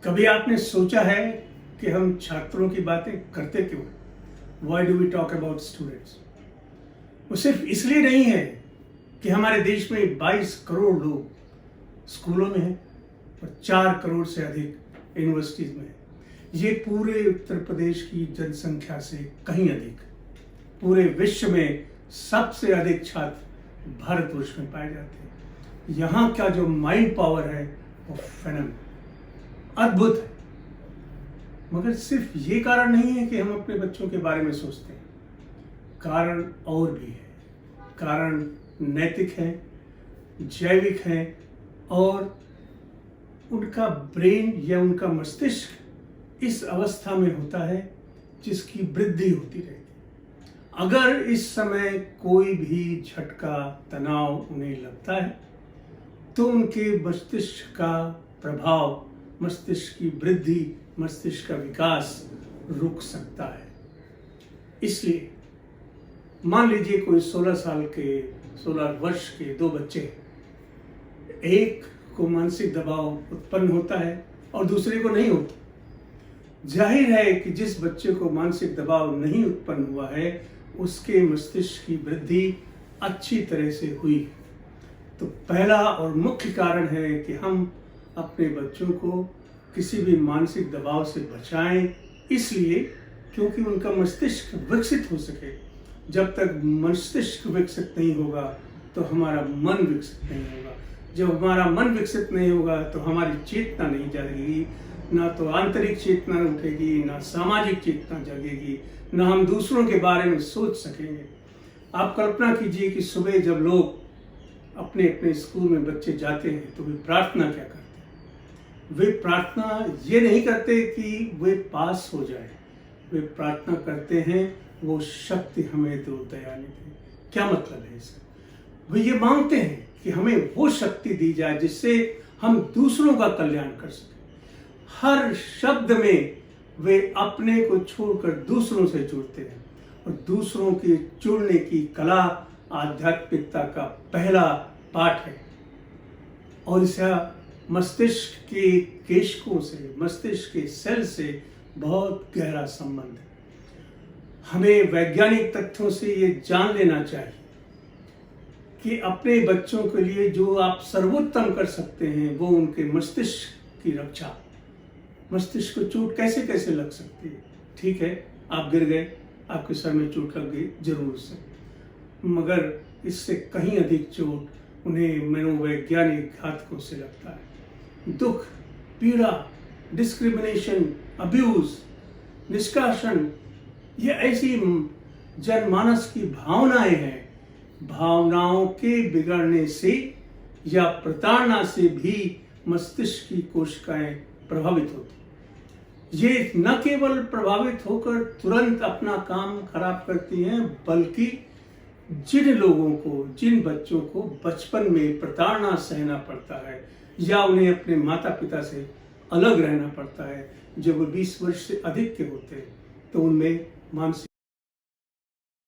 कभी आपने सोचा है कि हम छात्रों की बातें करते क्यों हैं? Why do we talk about students? वो सिर्फ इसलिए नहीं है कि हमारे देश में 22 करोड़ लोग स्कूलों में हैं और 4 करोड़ से अधिक यूनिवर्सिटीज में हैं। ये पूरे उत्तर प्रदेश की जनसंख्या से कहीं अधिक, पूरे विश्व में सबसे अधिक छात्र भारतवर्ष में पाए जाते हैं। यहाँ का जो माइंड पावर है वो फेनोमेनल, अद्भुत है। मगर सिर्फ ये कारण नहीं है कि हम अपने बच्चों के बारे में सोचते हैं, कारण और भी है। कारण नैतिक है, जैविक है और उनका ब्रेन या उनका मस्तिष्क इस अवस्था में होता है जिसकी वृद्धि होती रहती है। अगर इस समय कोई भी झटका, तनाव उन्हें लगता है तो उनके मस्तिष्क का प्रभाव, मस्तिष्क की वृद्धि, मस्तिष्क का विकास रुक सकता है। इसलिए मान लीजिए कोई 16 वर्ष के 2 बच्चे, एक को मानसिक दबाव उत्पन्न होता है और दूसरे को नहीं होता। जाहिर है कि जिस बच्चे को मानसिक दबाव नहीं उत्पन्न हुआ है उसके मस्तिष्क की वृद्धि अच्छी तरह से हुई। तो पहला और मुख्य कारण है कि हम अपने बच्चों को किसी भी मानसिक दबाव से बचाएं, इसलिए क्योंकि उनका मस्तिष्क विकसित हो सके। जब तक मस्तिष्क विकसित नहीं होगा तो हमारा मन विकसित नहीं होगा। जब हमारा मन विकसित नहीं होगा तो हमारी चेतना नहीं जागेगी, ना तो आंतरिक चेतना उठेगी, ना सामाजिक चेतना जागेगी, ना हम दूसरों के बारे में सोच सकेंगे। आप कल्पना कीजिए कि सुबह जब लोग अपने अपने स्कूल में बच्चे जाते हैं तो वे प्रार्थना क्या करते हैं? वे प्रार्थना ये नहीं करते कि वे पास हो जाए, वे प्रार्थना करते हैं वो शक्ति हमें दो दयानिधि। क्या मतलब है इसका? वे ये मांगते हैं कि हमें वो शक्ति दी जाए जिससे हम दूसरों का कल्याण कर सकें। हर शब्द में वे अपने को छोड़कर दूसरों से जुड़ते हैं और दूसरों के जुड़ने की कला आध्यात्मिकता का पहला पाठ है। और इसका मस्तिष्क के केशिकाओं से, मस्तिष्क के सेल से बहुत गहरा संबंध है। हमें वैज्ञानिक तथ्यों से ये जान लेना चाहिए कि अपने बच्चों के लिए जो आप सर्वोत्तम कर सकते हैं वो उनके मस्तिष्क की रक्षा। मस्तिष्क को चोट कैसे कैसे लग सकती है? ठीक है, आप गिर गए, आपके सर में चोट लग गई, जरूर से, मगर इससे कहीं अधिक चोट उन्हें मनोवैज्ञानिक घातकों से लगता है। दुख, पीड़ा, डिस्क्रिमिनेशन, अब्यूज, निष्कासन, ये ऐसी जनमानस की भावनाएं हैं। भावनाओं के बिगड़ने से या प्रताड़ना से भी मस्तिष्क की कोशिकाएं प्रभावित होती। ये न केवल प्रभावित होकर तुरंत अपना काम खराब करती हैं, बल्कि जिन लोगों को, जिन बच्चों को बचपन में प्रताड़ना सहना पड़ता है या उन्हें अपने माता पिता से अलग रहना पड़ता है, जब वो 20 वर्ष से अधिक के होते हैं तो उनमें मानसिक